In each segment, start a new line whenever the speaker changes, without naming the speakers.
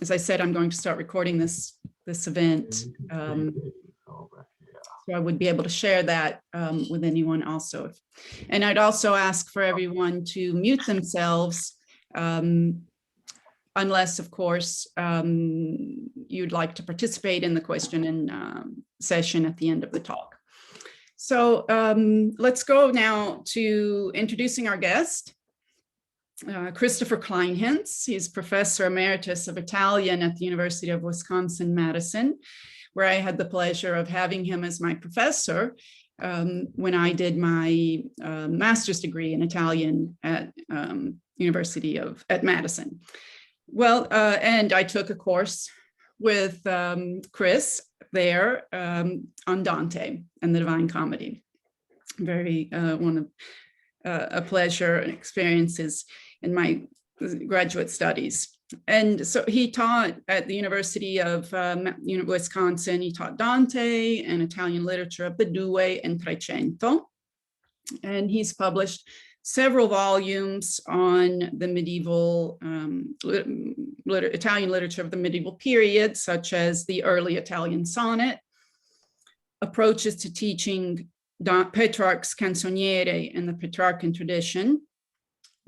as I said, I'm going to start recording this event. So I would be able to share that with anyone also. And I'd also ask for everyone to mute themselves, unless, of course, you'd like to participate in the question and session at the end of the talk. So let's go now to introducing our guest, Christopher Kleinhenz. He's Professor Emeritus of Italian at the University of Wisconsin-Madison, where I had the pleasure of having him as my professor when I did my master's degree in Italian at Madison. Well, and I took a course with Chris there on Dante and the Divine Comedy. Very one of a pleasure and experiences in my graduate studies. And so he taught at the University of Wisconsin. He taught Dante and Italian literature of the Due and Trecento. And he's published several volumes on the medieval Italian literature of the medieval period, such as the early Italian sonnet, approaches to teaching Petrarch's Canzoniere and the Petrarchan tradition,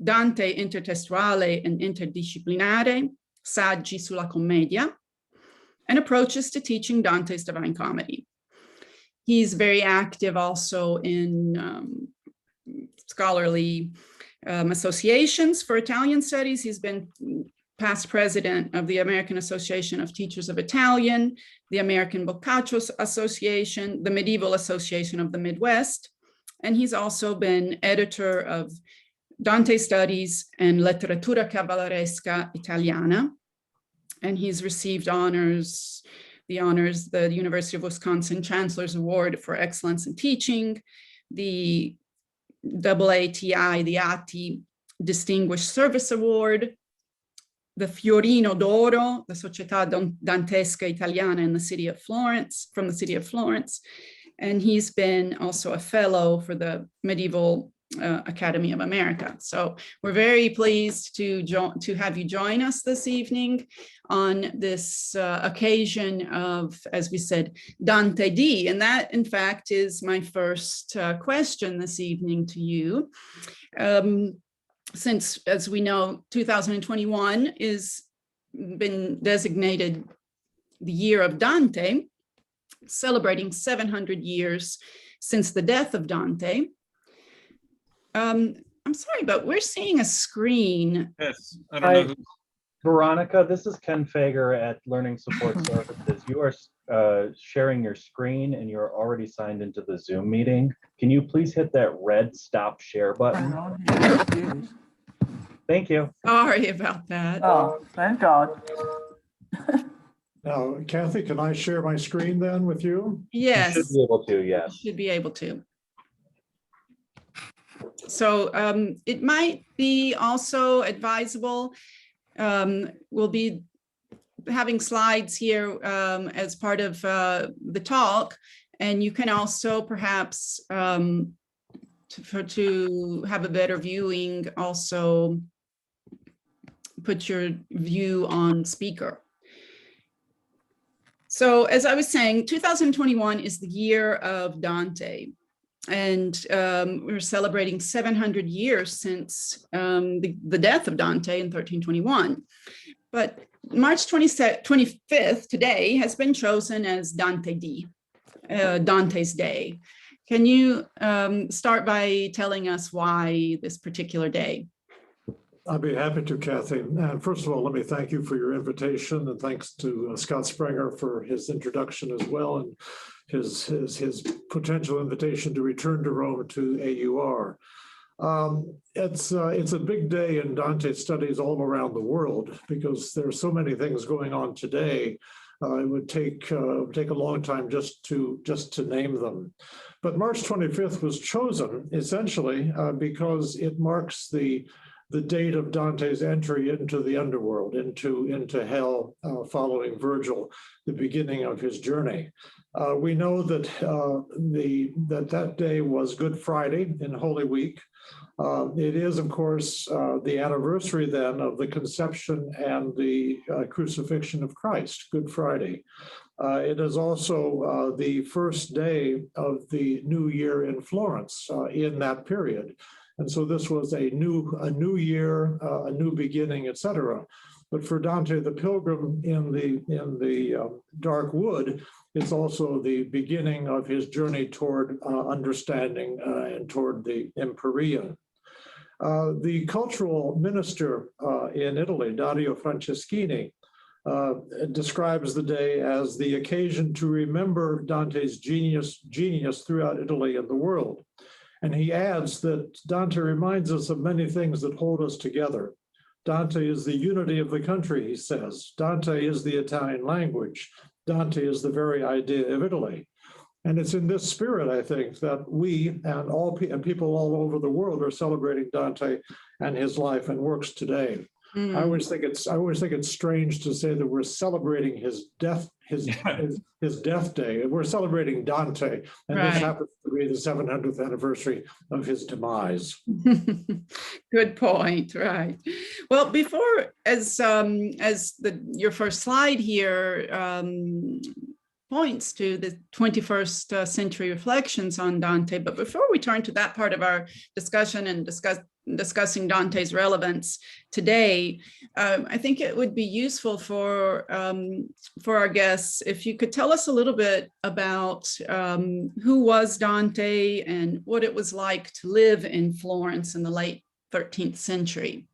Dante intertestuale and interdisciplinare, saggi sulla commedia, and approaches to teaching Dante's Divine Comedy. He's very active also in scholarly associations for Italian studies. He's been past president of the American Association of Teachers of Italian, the American Boccaccio Association, the Medieval Association of the Midwest, and he's also been editor of Dante Studies and Letteratura Cavalleresca Italiana, and he's received the University of Wisconsin Chancellor's Award for Excellence in Teaching, the AATI, the Arti Distinguished Service Award, the Fiorino d'Oro, the Società Dantesca Italiana in the city of Florence, from the city of Florence, and he's been also a fellow for the Medieval Academy of America. So we're very pleased to have you join us this evening on this occasion of, as we said, Dantedì. And that, in fact, is my first question this evening to you. Since, as we know, 2021 is been designated the year of Dante, celebrating 700 years since the death of Dante. I'm sorry, but we're seeing a screen.
Yes, I don't know.
Veronica, this is Ken Fager at Learning Support Services. You are sharing your screen and you're already signed into the Zoom meeting. Can you please hit that red stop share button? Thank you.
Sorry about that.
Oh, thank God.
Now, Kathy, can I share my screen then with you?
Yes.
You should be able to, yes.
Should be able to. So it might be also advisable. We'll be having slides here as part of the talk, and you can also perhaps to have a better viewing, also put your view on speaker. So as I was saying, 2021 is the year of Dante. And we're celebrating 700 years since the death of Dante in 1321. But March 25th, today, has been chosen as Dantedì, Dante's Day. Can you start by telling us why this particular day?
I'd be happy to, Kathy. And first of all, let me thank you for your invitation, and thanks to Scott Springer for his introduction as well, and his potential invitation to return to Rome to AUR. It's a big day in Dante studies all around the world because there are so many things going on today. It would take a long time just to name them. But March 25th was chosen essentially because it marks the the date of Dante's entry into the underworld, into hell, following Virgil, the beginning of his journey. We know that that day was Good Friday in Holy Week. It is, of course, the anniversary then of the conception and the crucifixion of Christ, Good Friday. It is also the first day of the new year in Florence in that period. And so this was a new year, a new beginning, etc. But for Dante the Pilgrim in the dark wood, it's also the beginning of his journey toward understanding and toward the Empyrean. The cultural minister in Italy, Dario Franceschini, describes the day as the occasion to remember Dante's genius throughout Italy and the world. And he adds that Dante reminds us of many things that hold us together. Dante is the unity of the country, he says. Dante is the Italian language. Dante is the very idea of Italy. And it's in this spirit, I think, that we and people all over the world are celebrating Dante and his life and works today. I always think it's strange to say that we're celebrating his death day. We're celebrating Dante, and this happens to be the 700th anniversary of his demise.
Good point. Right. Well, before your first slide here points to the 21st century reflections on Dante, but before we turn to that part of our discussion and discussing Dante's relevance today, I think it would be useful for our guests if you could tell us a little bit about who was Dante and what it was like to live in Florence in the late 13th century.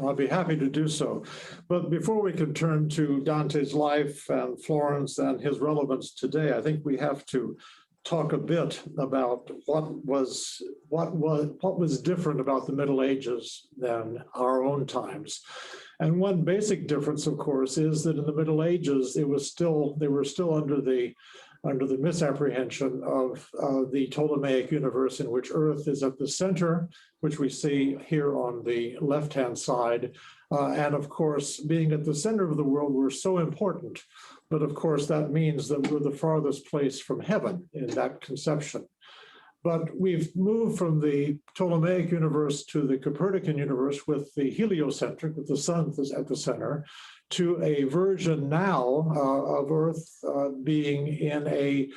I'll be happy to do so. But before we can turn to Dante's life and Florence and his relevance today, I think we have to talk a bit about what was different about the Middle Ages than our own times. And one basic difference, of course, is that in the Middle Ages, they were still under the misapprehension of the Ptolemaic universe, in which Earth is at the center, which we see here on the left-hand side. And of course, being at the center of the world, we're so important. But of course, that means that we're the farthest place from heaven in that conception. But we've moved from the Ptolemaic universe to the Copernican universe with the heliocentric, with the sun at the center, to a version now of Earth being in a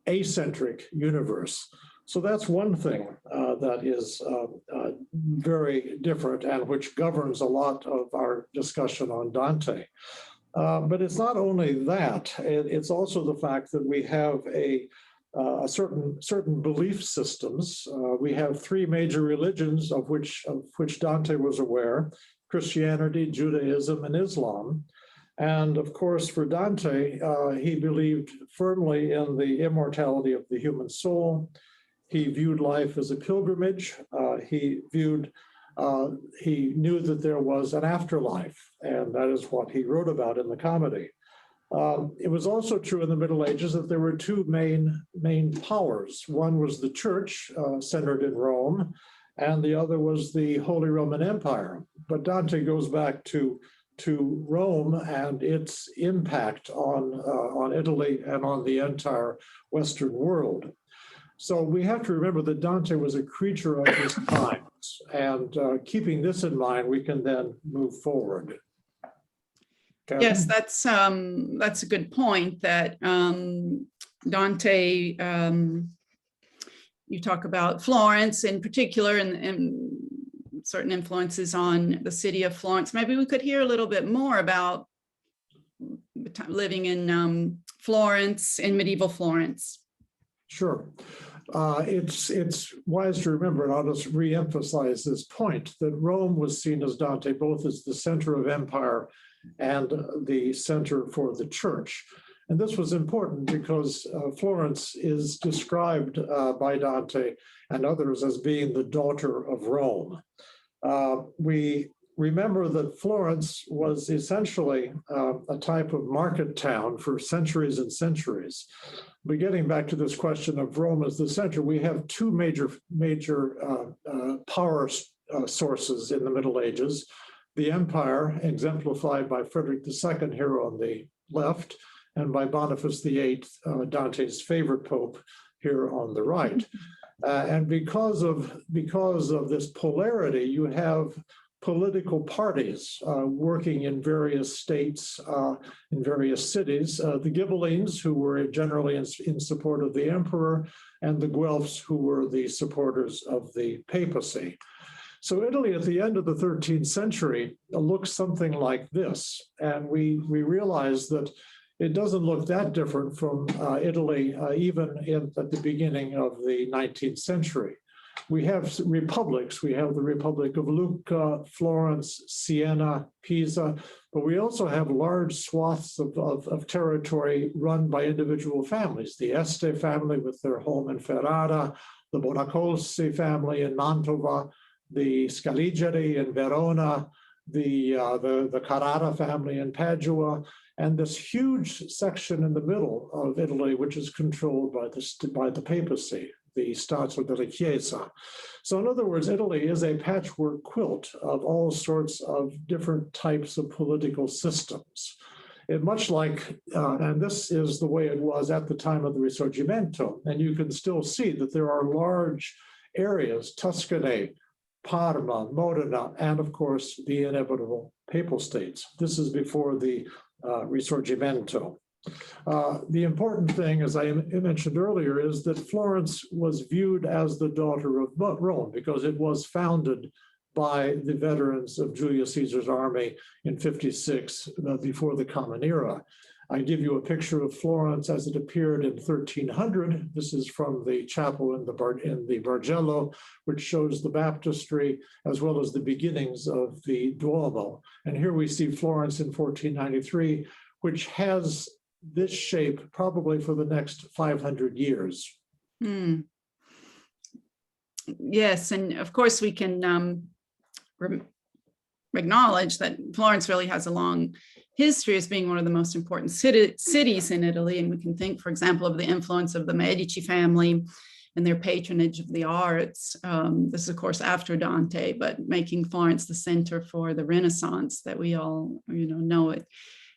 acentric universe. So that's one thing that is very different and which governs a lot of our discussion on Dante. But it's not only that, it's also the fact that we have certain belief systems. We have three major religions of which Dante was aware: Christianity, Judaism, and Islam. And of course, for Dante, he believed firmly in the immortality of the human soul. He viewed life as a pilgrimage. He knew that there was an afterlife, and that is what he wrote about in the comedy. It was also true in the Middle Ages that there were two main powers. One was the church, centered in Rome, and the other was the Holy Roman Empire. But Dante goes back to Rome and its impact on Italy and on the entire Western world. So we have to remember that Dante was a creature of his times, and keeping this in mind, we can then move forward. Catherine?
Yes, that's a good point. That Dante, you talk about Florence in particular, and certain influences on the city of Florence. Maybe we could hear a little bit more about living in Florence, in medieval Florence.
Sure. It's wise to remember, and I'll just re-emphasize this point, that Rome was seen as Dante both as the center of empire and the center for the church. And this was important because Florence is described by Dante and others as being the daughter of Rome. We remember that Florence was essentially a type of market town for centuries and centuries. But getting back to this question of Rome as the center, we have two major power sources in the Middle Ages. The empire, exemplified by Frederick II here on the left, and by Boniface VIII, Dante's favorite pope, here on the right. And because of this polarity, you have political parties working in various states, in various cities. The Ghibellines, who were generally in support of the emperor, and the Guelfs, who were the supporters of the papacy. So Italy at the end of the 13th century looks something like this. And we realize that it doesn't look that different from Italy, even at the beginning of the 19th century. We have republics. We have the Republic of Lucca, Florence, Siena, Pisa, but we also have large swaths of territory run by individual families. The Este family with their home in Ferrara, the Bonacolsi family in Mantova, the Scaligeri in Verona, the Carrara family in Padua, and this huge section in the middle of Italy, which is controlled by the papacy, the Stato della Chiesa. So in other words, Italy is a patchwork quilt of all sorts of different types of political systems. Much like, and this is the way it was at the time of the Risorgimento, and you can still see that there are large areas, Tuscany, Parma, Modena, and of course, the inevitable papal states. This is before the Risorgimento. The important thing, as I mentioned earlier, is that Florence was viewed as the daughter of Rome because it was founded by the veterans of Julius Caesar's army in 56, before the Common Era. I give you a picture of Florence as it appeared in 1300. This is from the chapel in the Bargello, which shows the baptistry as well as the beginnings of the Duomo. And here we see Florence in 1493, which has this shape probably for the next 500 years.
Yes, and of course we can acknowledge that Florence really has a long history as being one of the most important cities in Italy. And we can think, for example, of the influence of the Medici family and their patronage of the arts. This is, of course, after Dante, but making Florence the center for the Renaissance that we all, know it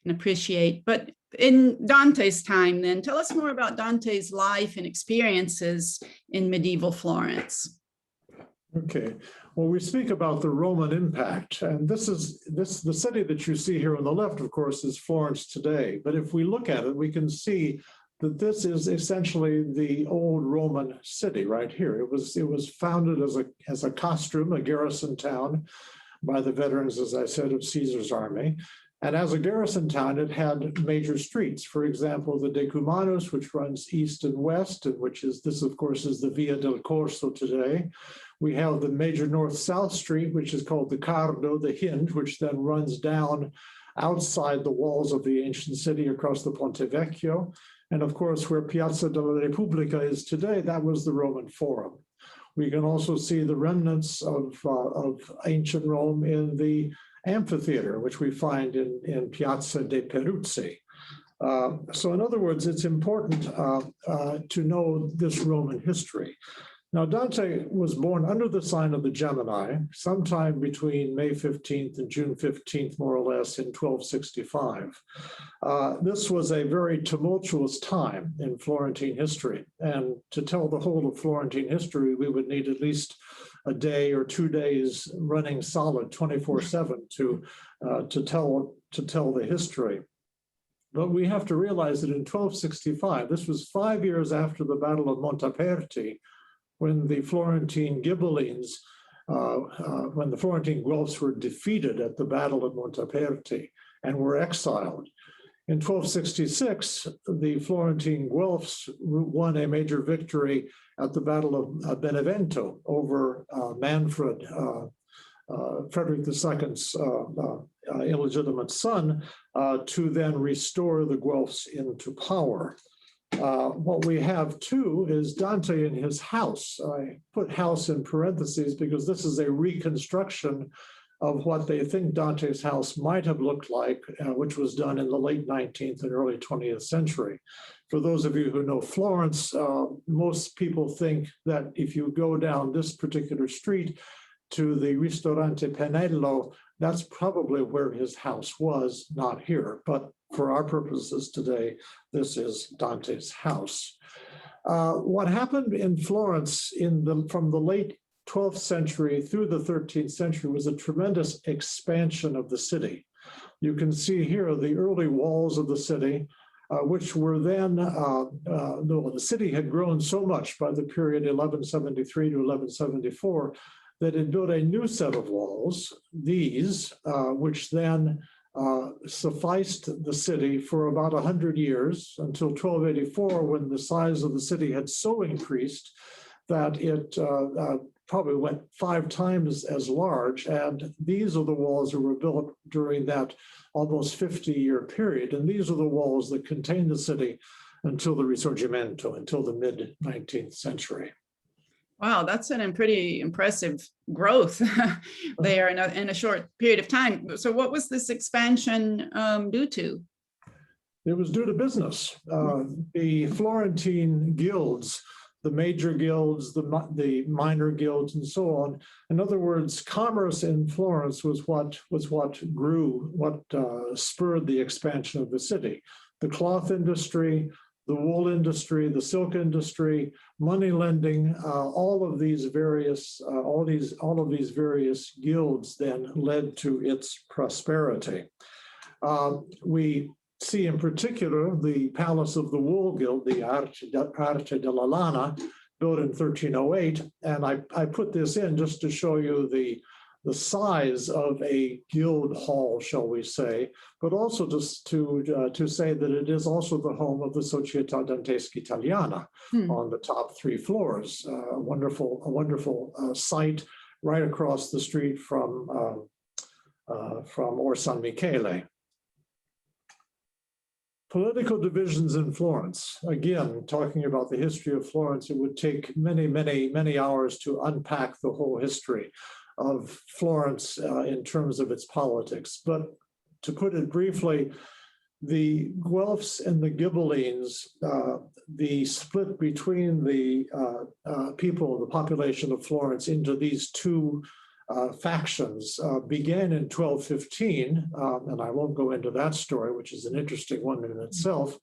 and appreciate. But in Dante's time, then, tell us more about Dante's life and experiences in medieval Florence.
Okay, well, we speak about the Roman impact, and the city that you see here on the left, of course, is Florence today. But if we look at it, we can see that this is essentially the old Roman city right here. It was founded as a castrum, a garrison town, by the veterans, as I said, of Caesar's army. And as a garrison town, it had major streets. For example, the Decumanus, which runs east and west, and this, of course, is the Via del Corso today. We have the major north-south street, which is called the Cardo, the Hind, which then runs down outside the walls of the ancient city across the Ponte Vecchio. And of course, where Piazza della Repubblica is today, that was the Roman Forum. We can also see the remnants of ancient Rome in the Amphitheater, which we find in Piazza de' Peruzzi. So in other words, it's important to know this Roman history. Now, Dante was born under the sign of the Gemini, sometime between May 15th and June 15th, more or less, in 1265. This was a very tumultuous time in Florentine history. And to tell the whole of Florentine history, we would need at least a day or 2 days running solid 24/7 to tell the history. But we have to realize that in 1265, this was 5 years after the Battle of Montaperti, when the Florentine Ghibellines, when the Florentine Guelfs were defeated at the Battle of Montaperti and were exiled. In 1266, the Florentine Guelfs won a major victory at the Battle of Benevento over Manfred, Frederick II's illegitimate son, to then restore the Guelfs into power. What we have too is Dante in his house. I put house in parentheses because this is a reconstruction of what they think Dante's house might have looked like, which was done in the late 19th and early 20th century. For those of you who know Florence, most people think that if you go down this particular street to the Ristorante Penello, that's probably where his house was, not here. But for our purposes today, this is Dante's house. What happened in Florence from the late 12th century through the 13th century was a tremendous expansion of the city. You can see here the early walls of the city, which were then, the city had grown so much by the period 1173 to 1174 that it built a new set of walls, these, which then sufficed the city for about 100 years until 1284, when the size of the city had so increased that it probably went 5 times as large. And these are the walls that were built during that almost 50-year period. And these are the walls that contained the city until the Risorgimento, until the mid-19th century.
Wow, that's a pretty impressive growth there in a short period of time. So what was this expansion due to?
It was due to business. The Florentine guilds, the major guilds, the minor guilds, and so on. In other words, commerce in Florence was what grew, what spurred the expansion of the city. The cloth industry, the wool industry, the silk industry, money lending, all of these various guilds then led to its prosperity. We see in particular the Palace of the Wool Guild, the Arti della Lana, built in 1308. And I put this in just to show you the size of a guild hall, shall we say, but also just to say that it is also the home of the Società Dantesca Italiana on the top 3 floors. A wonderful site right across the street from Or San Michele. Political divisions in Florence. Again, talking about the history of Florence, it would take many hours to unpack the whole history of Florence in terms of its politics. But to put it briefly, the Guelfs and the Ghibellines, the split between the people, the population of Florence into these 2 factions began in 1215, and I won't go into that story, which is an interesting one in itself.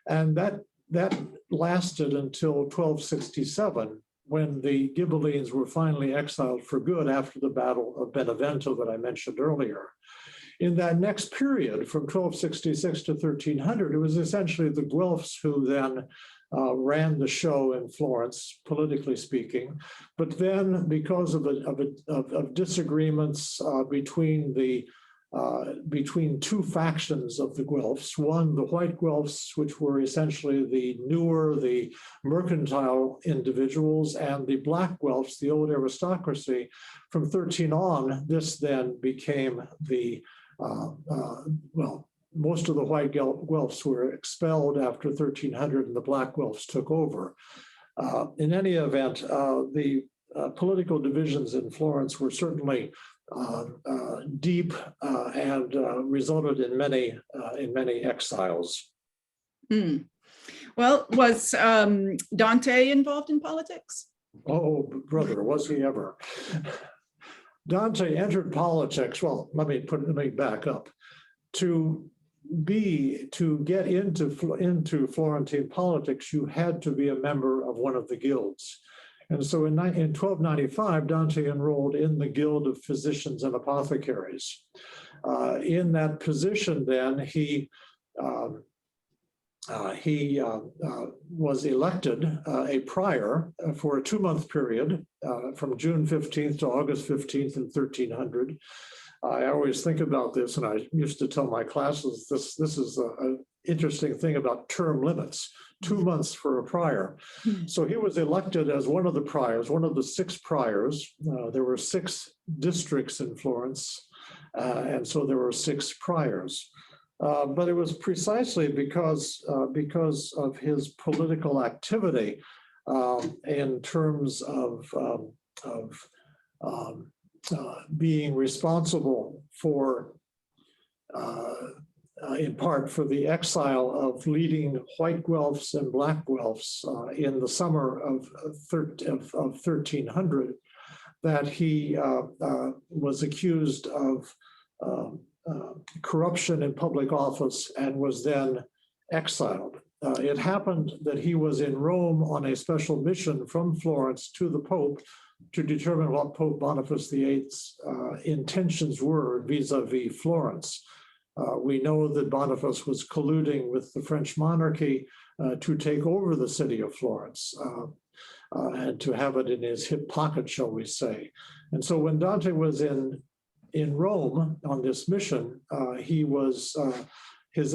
And that lasted until 1267, when the Ghibellines were finally exiled for good after the Battle of Benevento that I mentioned earlier. In that next period, from 1266 to 1300, it was essentially the Guelfs who then ran the show in Florence, politically speaking. But then, because of disagreements between 2 factions of the Guelfs, one, the white Guelfs, which were essentially the mercantile individuals, and the black Guelfs, the old aristocracy, from 13 on, this then became the, most of the white Guelfs were expelled after 1300, and the black Guelfs took over. In any event, the political divisions in Florence were certainly deep and resulted in many exiles.
Well, was Dante involved in politics?
Oh, brother, was he ever? Dante entered politics. Well, let me back up. To get into Florentine politics, you had to be a member of one of the guilds. And so in 1295, Dante enrolled in the Guild of Physicians and Apothecaries. In that position, then, he was elected a prior for a 2-month period from June 15th to August 15th in 1300. I always think about this, and I used to tell my classes, this is an interesting thing about term limits, 2 months for a prior. So he was elected as one of the priors, one of the 6 priors. There were 6 districts in Florence, and so there were 6 priors. But it was precisely because of his political activity in terms of being responsible for, in part, for the exile of leading white Guelfs and black Guelfs in the summer of 1300, that he was accused of corruption in public office and was then exiled. It happened that he was in Rome on a special mission from Florence to the Pope to determine what Pope Boniface VIII's intentions were vis-a-vis Florence. We know that Boniface was colluding with the French monarchy to take over the city of Florence and to have it in his hip pocket, shall we say. And so when Dante was in Rome on this mission, he was his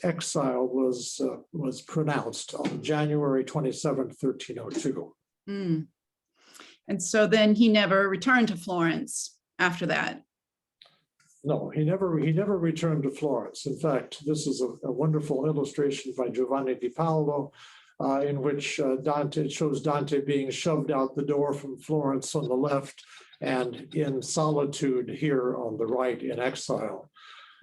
exile was pronounced on January 27th, 1302.
Mm. And so then he never returned to Florence after that.
No, he never returned to Florence. In fact, this is a wonderful illustration by Giovanni di Paolo, in which Dante shows Dante being shoved out the door from Florence on the left and in solitude here on the right in exile.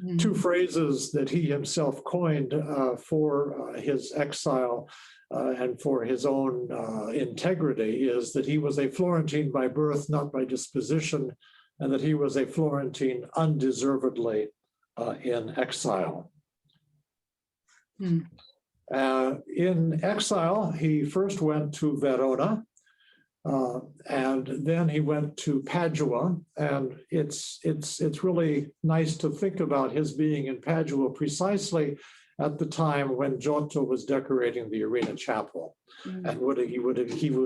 Mm. Two phrases that he himself coined for his exile and for his own integrity is that he was a Florentine by birth, not by disposition, and that he was a Florentine undeservedly in exile. Mm. In exile, he first went to Verona, and then he went to Padua, and it's really nice to think about his being in Padua precisely at the time when Giotto was decorating the Arena Chapel. Mm. And he would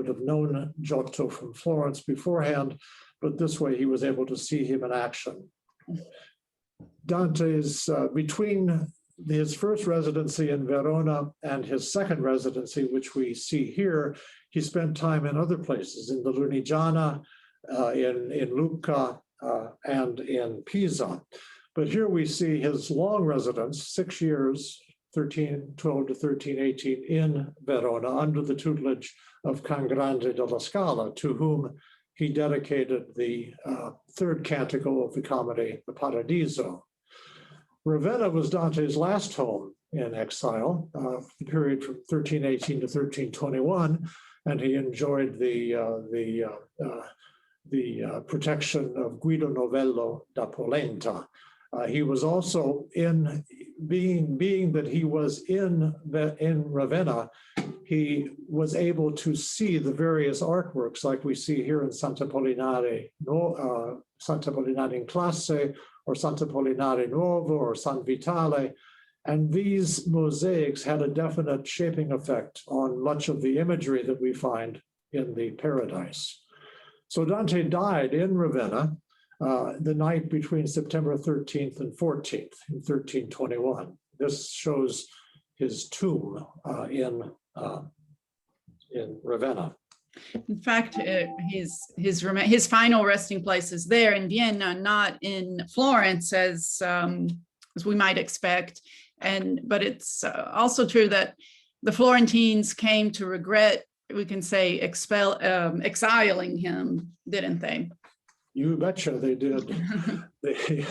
have known Giotto from Florence beforehand, but this way he was able to see him in action. Dante's, between his first residency in Verona and his second residency, which we see here, he spent time in other places, in the Lunigiana, in Lucca, and in Pisa. But here we see his long residence, 6 years, 1312 to 1318, in Verona, under the tutelage of Grande, della Scala, to whom he dedicated the third canticle of the comedy, the Paradiso. Ravenna was Dante's last home in exile, the period from 1318 to 1321, and he enjoyed the protection of Guido Novello da Polenta. He was also being that he was in Ravenna, he was able to see the various artworks like we see here in Santa Pollinare in Classe, or Santa Pollinare Nuovo, or San Vitale. And these mosaics had a definite shaping effect on much of the imagery that we find in the Paradise. So Dante died in Ravenna the night between September 13th and 14th in 1321. This shows his tomb in Ravenna.
In fact, his final resting place is there in Vienna, not in Florence, as we might expect. But it's also true that the Florentines came to regret, we can say, exiling him, didn't they?
You betcha they did. They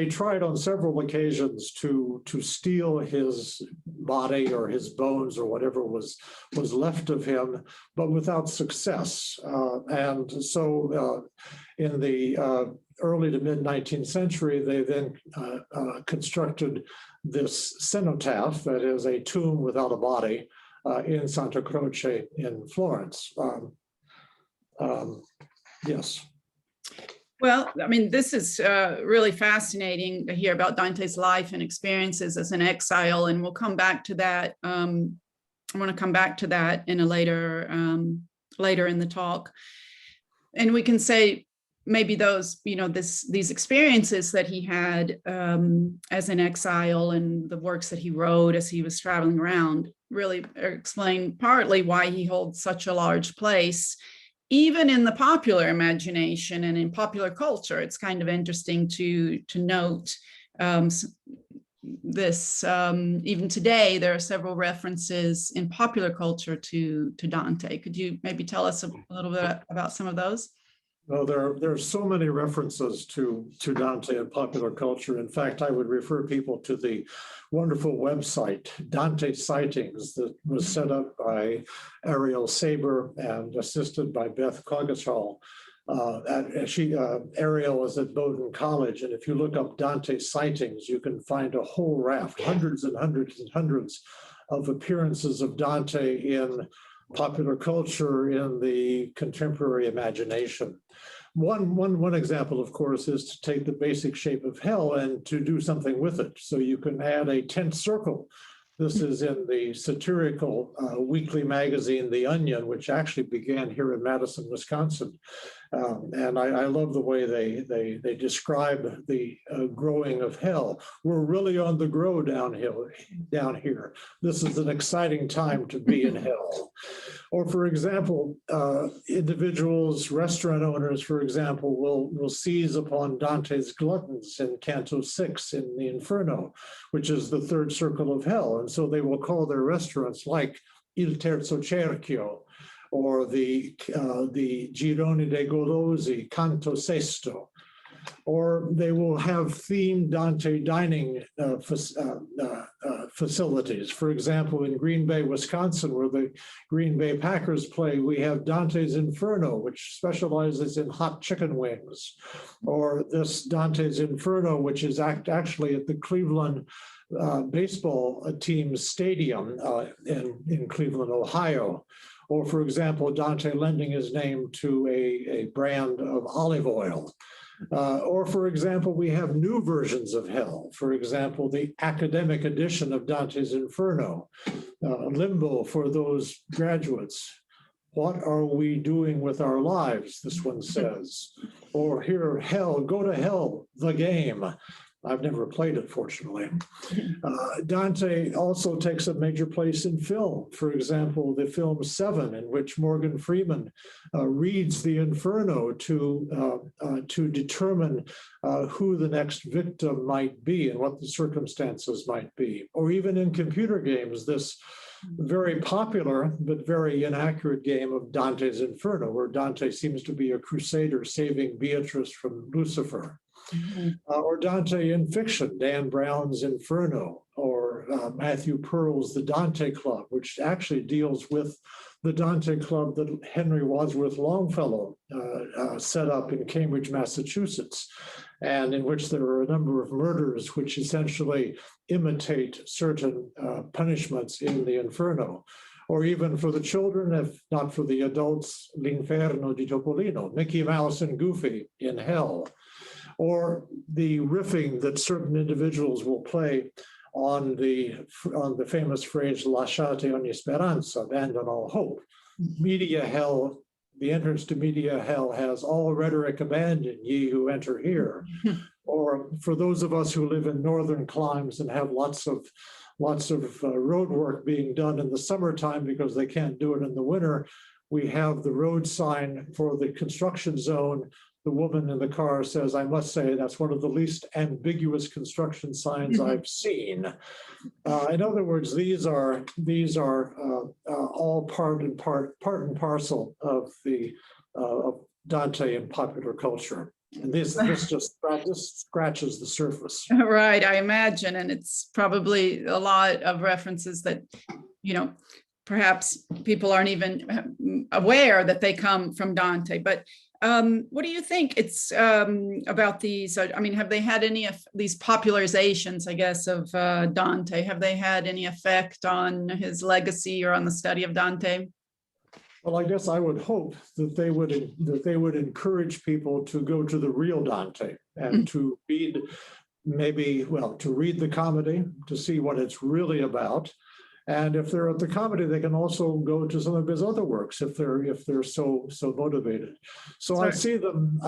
tried on several occasions to steal his body or his bones or whatever was left of him, but without success. And so in the early to mid 19th century, they then constructed this cenotaph, that is a tomb without a body, in Santa Croce in Florence. Yes.
Well, I mean, this is really fascinating to hear about Dante's life and experiences as an exile, and we'll come back to that. I want to come back to that in a later in the talk. And we can say maybe those, these experiences that he had as an exile and the works that he wrote as he was traveling around really explain partly why he holds such a large place even in the popular imagination and in popular culture. It's kind of interesting to note this. Even today, there are several references in popular culture to Dante. Could you maybe tell us a little bit about some of those?
Well, there are so many references to Dante in popular culture. In fact, I would refer people to the wonderful website, Dante Sightings, that was set up by Ariel Saber and assisted by Beth Coggeshall. Ariel is at Bowdoin College, and if you look up Dante Sightings, you can find a whole raft, hundreds and hundreds and hundreds of appearances of Dante in popular culture, in the contemporary imagination. One example, of course, is to take the basic shape of hell and to do something with it. So you can add a 10th circle. This is in the satirical weekly magazine, The Onion, which actually began here in Madison, Wisconsin. And I love the way they describe the growing of hell. We're really on the grow down here. This is an exciting time to be in hell. Or for example, individuals, restaurant owners, for example, will seize upon Dante's gluttons in Canto 6 in the Inferno, which is the third circle of hell. And so they will call their restaurants like Il Terzo Cerchio, or the Gironi dei Golosi, Canto Sesto, or they will have themed Dante dining facilities. For example, in Green Bay, Wisconsin, where the Green Bay Packers play, we have Dante's Inferno, which specializes in hot chicken wings, or this Dante's Inferno, which is actually at the Cleveland baseball team's stadium in Cleveland, Ohio. Or, for example, Dante lending his name to a brand of olive oil. Or, for example, we have new versions of hell. For example, the academic edition of Dante's Inferno, Limbo for those graduates. What are we doing with our lives, this one says. Or here, hell, go to hell, the game. I've never played it, fortunately. Dante also takes a major place in film. For example, the film Seven, in which Morgan Freeman reads the Inferno to determine who the next victim might be and what the circumstances might be. Or even in computer games, this very popular but very inaccurate game of Dante's Inferno, where Dante seems to be a crusader saving Beatrice from Lucifer. Or Dante in fiction, Dan Brown's Inferno, or Matthew Pearl's The Dante Club, which actually deals with the Dante Club that Henry Wadsworth Longfellow set up in Cambridge, Massachusetts, and in which there are a number of murders which essentially imitate certain punishments in the Inferno. Or even for the children, if not for the adults, L'Inferno di Topolino, Mickey Mouse and Goofy in Hell. Or the riffing that certain individuals will play on the famous phrase, lasciate ogni speranza, abandon all hope. Media hell, the entrance to media hell has all rhetoric abandoned, ye who enter here. Or for those of us who live in northern climes and have lots of road work being done in the summertime because they can't do it in the winter, we have the road sign for the construction zone. The woman in the car says, I must say, that's one of the least ambiguous construction signs I've seen. In other words, these are all part and parcel of the of Dante in popular culture. And this just scratches the surface.
Right, I imagine. And it's probably a lot of references that, perhaps people aren't even aware that they come from Dante. But what do you think it's about these? I mean, have they had any of these popularizations, I guess, of Dante? Have they had any effect on his legacy or on the study of Dante?
Well, I guess I would hope that they would encourage people to go to the real Dante and to read to read the comedy, to see what it's really about. And if they're at the comedy, they can also go to some of his other works if they're so motivated. So sorry. I see them.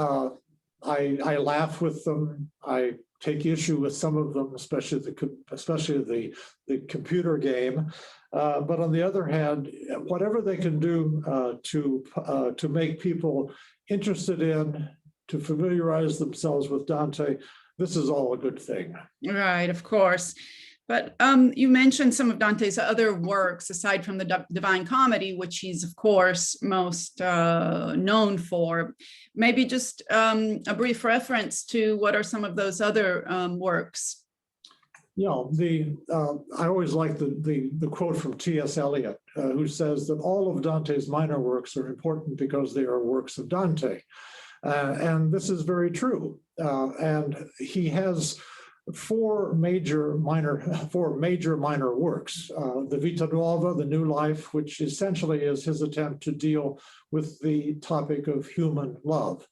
I laugh with them. I take issue with some of them, especially the computer game. But on the other hand, whatever they can do to make people interested in, to familiarize themselves with Dante, this is all a good thing.
Right, of course. But you mentioned some of Dante's other works, aside from the Divine Comedy, which he's, of course, most known for. Maybe just a brief reference to what are some of those other works.
Yeah, I always like the quote from T.S. Eliot, who says that all of Dante's minor works are important because they are works of Dante. And this is very true. And he has four major minor works. The Vita Nuova, the New Life, which essentially is his attempt to deal with the topic of human love.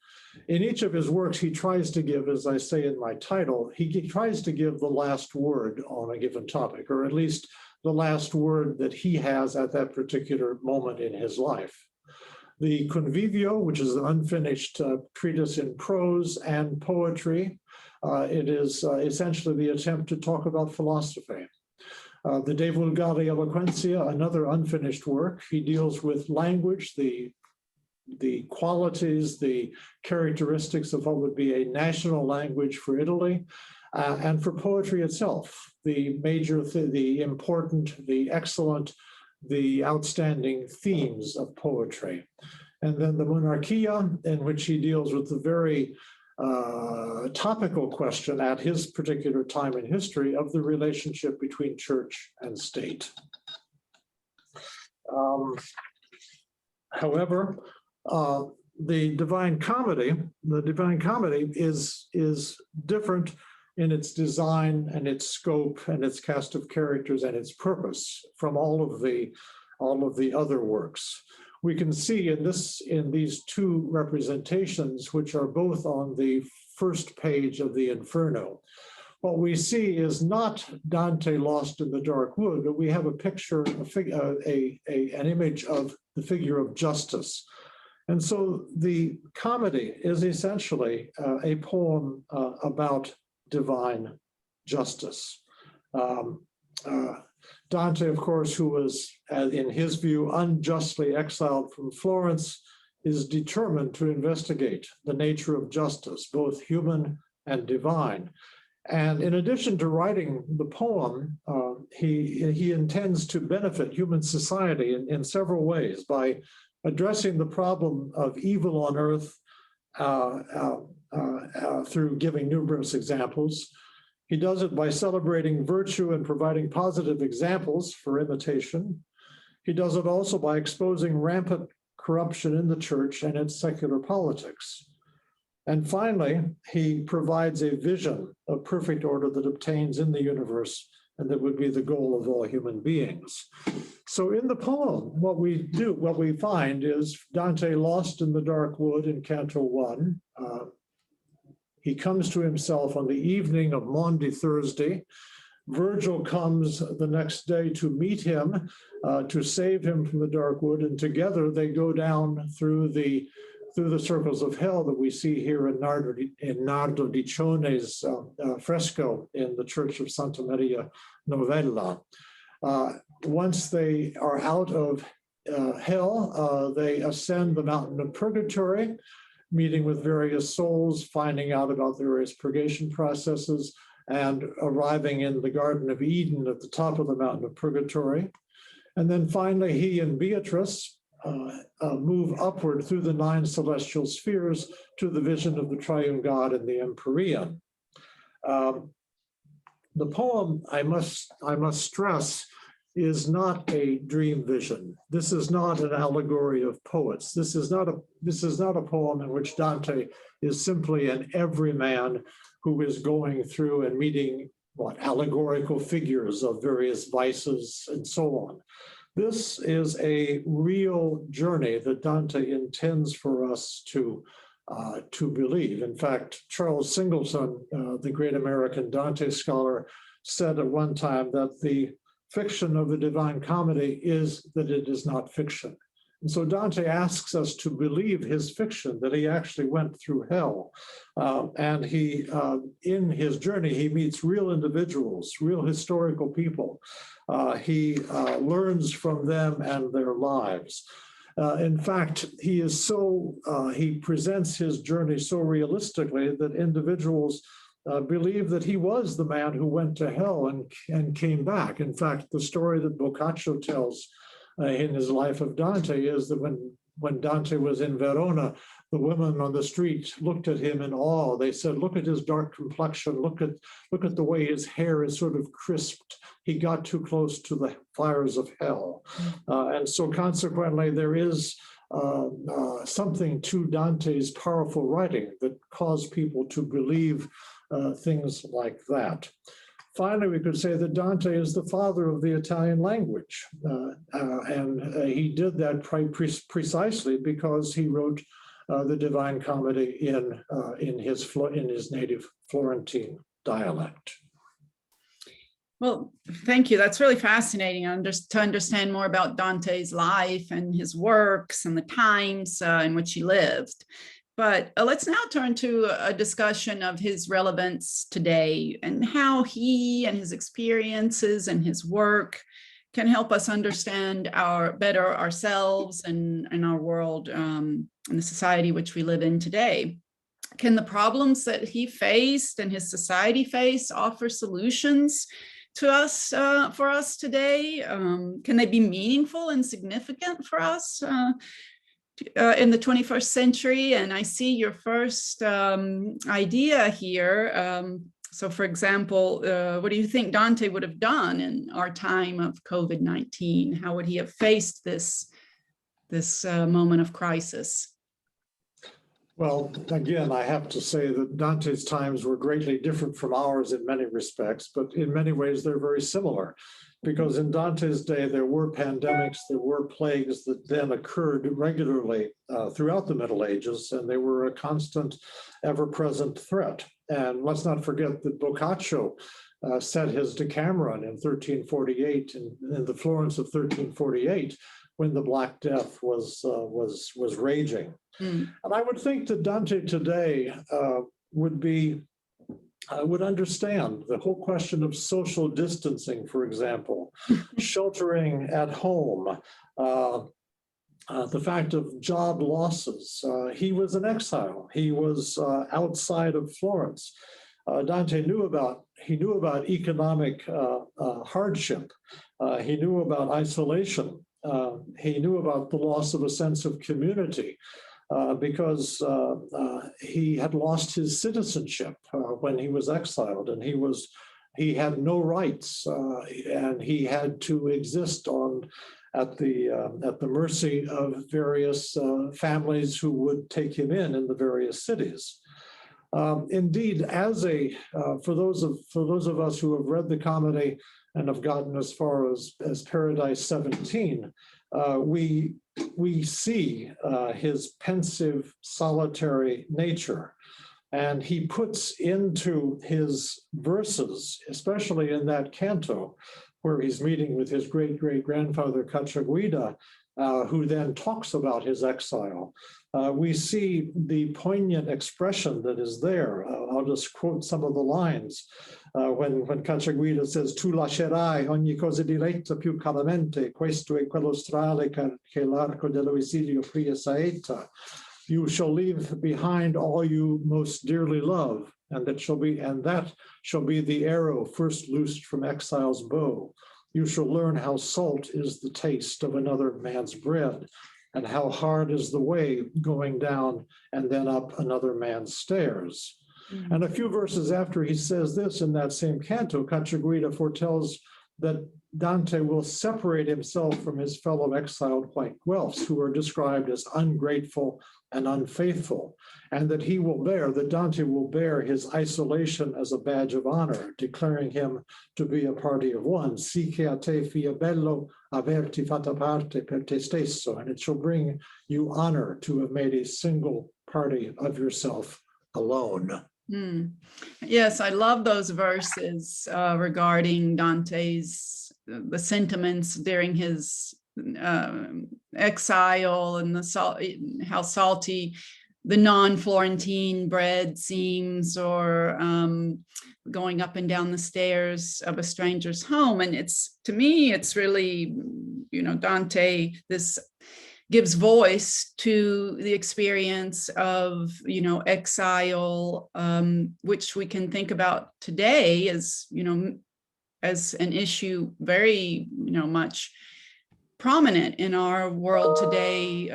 In each of his works, he tries to give, as I say in my title, he tries to give the last word on a given topic, or at least the last word that he has at that particular moment in his life. The Convivio, which is an unfinished treatise in prose and poetry, it is essentially the attempt to talk about philosophy. The De Vulgare Eloquentia, another unfinished work. He deals with language, the qualities, the characteristics of what would be a national language for Italy, and for poetry itself, the major, the important, the excellent, the outstanding themes of poetry. And then the Monarchia, in which he deals with the very topical question at his particular time in history of the relationship between church and state. However, the Divine Comedy is different in its design and its scope and its cast of characters and its purpose from all of the other works. We can see in these two representations, which are both on the first page of the Inferno, what we see is not Dante lost in the dark wood, but we have a picture, an image of the figure of justice. And so the comedy is essentially a poem about divine justice. Dante, of course, who was, in his view, unjustly exiled from Florence, is determined to investigate the nature of justice, both human and divine. And in addition to writing the poem, he intends to benefit human society in several ways by addressing the problem of evil on earth through giving numerous examples. He does it by celebrating virtue and providing positive examples for imitation. He does it also by exposing rampant corruption in the church and its secular politics. And finally, he provides a vision of perfect order that obtains in the universe and that would be the goal of all human beings. So in the poem, what we find is Dante lost in the dark wood in Canto 1. He comes to himself on the evening of Maundy Thursday. Virgil comes the next day to meet him, to save him from the dark wood, and together they go down through the circles of hell that we see here in Nardo di Cione's fresco in the Church of Santa Maria Novella. Once they are out of hell, they ascend the mountain of purgatory, meeting with various souls, finding out about the various purgation processes, and arriving in the Garden of Eden at the top of the mountain of purgatory. And then finally, he and Beatrice move upward through the 9 celestial spheres to the vision of the triune God in the Empyrean. The poem, I must stress, is not a dream vision. This is not an allegory of poets. This is not a poem in which Dante is simply an everyman who is going through and meeting allegorical figures of various vices and so on. This is a real journey that Dante intends for us to believe. In fact, Charles Singleton, the great American Dante scholar, said at one time that the fiction of the Divine Comedy is that it is not fiction. And so Dante asks us to believe his fiction, that he actually went through hell. And he, in his journey, he meets real individuals, real historical people. He learns from them and their lives. In fact, he presents his journey so realistically that individuals believed that he was the man who went to hell and came back. In fact, the story that Boccaccio tells in his life of Dante is that when Dante was in Verona, the women on the street looked at him in awe. They said, look at his dark complexion, look at the way his hair is sort of crisped. He got too close to the fires of hell. And so consequently, there is something to Dante's powerful writing that caused people to believe things like that. Finally, we could say that Dante is the father of the Italian language. And he did that precisely because he wrote the Divine Comedy in his native Florentine dialect.
Well, thank you. That's really fascinating to understand more about Dante's life and his works and the times in which he lived. But let's now turn to a discussion of his relevance today and how he and his experiences and his work can help us understand better ourselves and our world and the society which we live in today. Can the problems that he faced and his society faced offer solutions to us for us today? Can they be meaningful and significant for us in the 21st century? And I see your first idea here. So for example, what do you think Dante would have done in our time of COVID-19? How would he have faced this moment of crisis?
Well, again, I have to say that Dante's times were greatly different from ours in many respects, but in many ways they're very similar. Because in Dante's day, there were pandemics, there were plagues that then occurred regularly throughout the Middle Ages, and they were a constant, ever-present threat. And let's not forget that Boccaccio set his Decameron in 1348, in the Florence of 1348, when the Black Death was raging. And I would think that Dante today would understand the whole question of social distancing, for example, sheltering at home, the fact of job losses. He was an exile. He was outside of Florence. Dante knew about economic hardship. He knew about isolation. He knew about the loss of a sense of community. Because he had lost his citizenship when he was exiled, and he had no rights, and he had to exist at the mercy of various families who would take him in the various cities. Indeed, for those of us who have read the comedy and have gotten as far as Paradise 17, we see his pensive, solitary nature, and he puts into his verses, especially in that canto, where he's meeting with his great-great-grandfather Cacciaguida, who then talks about his exile. We see the poignant expression that is there. I'll just quote some of the lines. When Cacciaguida says, "Tu lascerai ogni cosa diretta più caramente, questo è quello strale che l'arco dell'esilio pria saetta." You shall leave behind all you most dearly love, and that shall be the arrow first loosed from exile's bow. You shall learn how salt is the taste of another man's bread, and how hard is the way going down and then up another man's stairs. And a few verses after he says this in that same canto, Cacciaguida foretells that Dante will separate himself from his fellow exiled white Guelfs, who are described as ungrateful and unfaithful, and that Dante will bear his isolation as a badge of honor, declaring him to be a party of one. Si che a te fia bello averti fatta parte per te stesso, and it shall bring you honor to have made a single party of yourself alone.
Yes, I love those verses regarding Dante's the sentiments during his exile, and how salty the non-Florentine bread seems, or going up and down the stairs of a stranger's home. And to me, it's really, Dante, this gives voice to the experience of, exile, which we can think about today as, as an issue very, much prominent in our world today,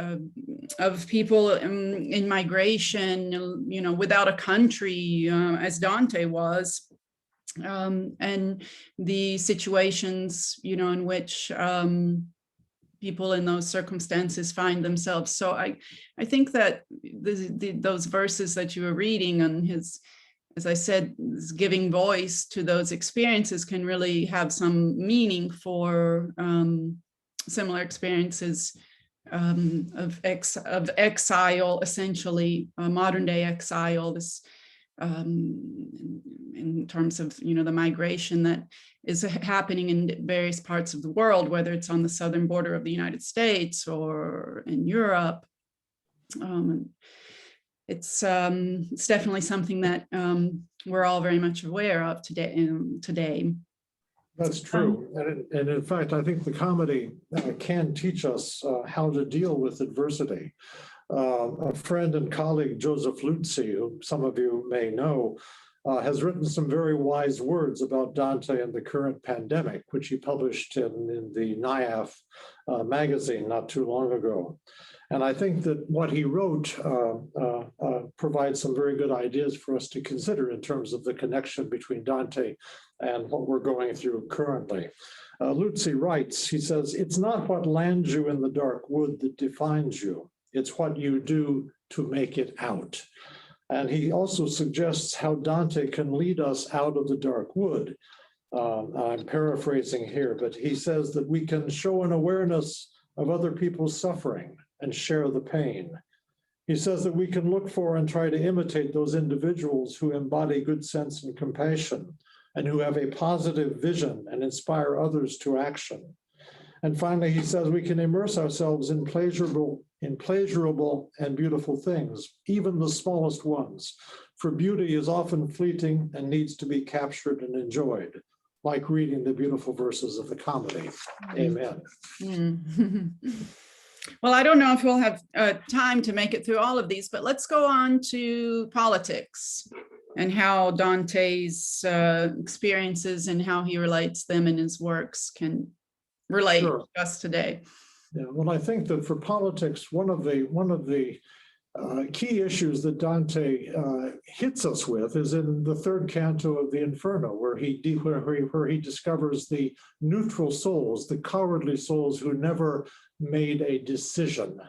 of people in migration, without a country, as Dante was, and the situations, in which people in those circumstances find themselves. So I think that those verses that you were reading on his, as I said, giving voice to those experiences can really have some meaning for similar experiences of exile, essentially modern day exile, this in terms of, the migration that is happening in various parts of the world, whether it's on the southern border of the United States or in Europe. It's definitely something that we're all very much aware of today.
That's true. And in fact, I think the comedy can teach us how to deal with adversity. A friend and colleague, Joseph Luzzi, who some of you may know, has written some very wise words about Dante and the current pandemic, which he published in the NIAF magazine not too long ago. And I think that what he wrote provides some very good ideas for us to consider in terms of the connection between Dante and what we're going through currently. Luzzi writes, he says, "It's not what lands you in the dark wood that defines you. It's what you do to make it out." And he also suggests how Dante can lead us out of the dark wood. I'm paraphrasing here, but he says that we can show an awareness of other people's suffering and share the pain. He says that we can look for and try to imitate those individuals who embody good sense and compassion and who have a positive vision and inspire others to action. And finally, he says we can immerse ourselves in pleasurable and beautiful things, even the smallest ones, for beauty is often fleeting and needs to be captured and enjoyed, like reading the beautiful verses of the comedy. Amen.
Well, I don't know if we'll have time to make it through all of these, but let's go on to politics and how Dante's experiences and how he relates them in his works can relate to us today.
Yeah, well, I think that for politics, one of the key issues that Dante hits us with is in the third canto of the Inferno, where he discovers the neutral souls, the cowardly souls who never made a decision.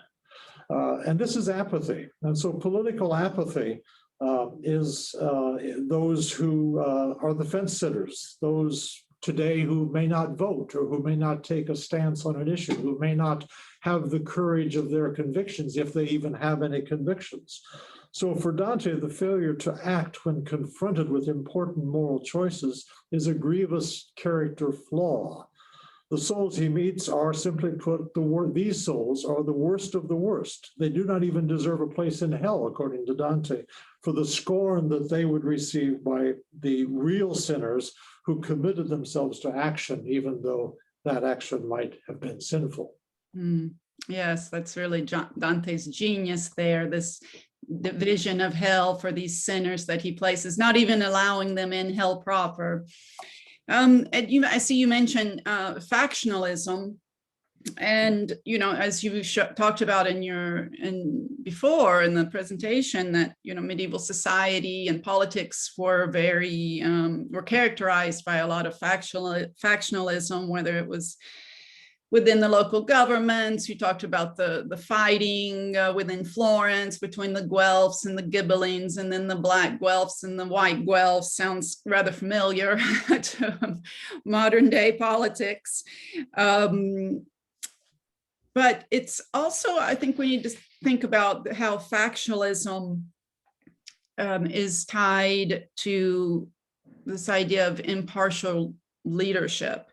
And this is apathy. And so political apathy is those who are the fence sitters, those today who may not vote or who may not take a stance on an issue, who may not have the courage of their convictions, if they even have any convictions. So for Dante, the failure to act when confronted with important moral choices is a grievous character flaw. The souls he meets are, simply put, these souls are the worst of the worst. They do not even deserve a place in hell, according to Dante, for the scorn that they would receive by the real sinners who committed themselves to action, even though that action might have been sinful.
Yes, that's really Dante's genius there, this division of hell for these sinners that he places, not even allowing them in hell proper. And I see you mentioned factionalism, and as you talked about before in the presentation, that medieval society and politics were were characterized by a lot of factionalism, whether it was within the local governments. You talked about the fighting within Florence between the Guelfs and the Ghibellines, and then the black Guelfs and the white Guelfs. Sounds rather familiar to modern day politics. But it's also, I think we need to think about how factionalism is tied to this idea of impartial leadership.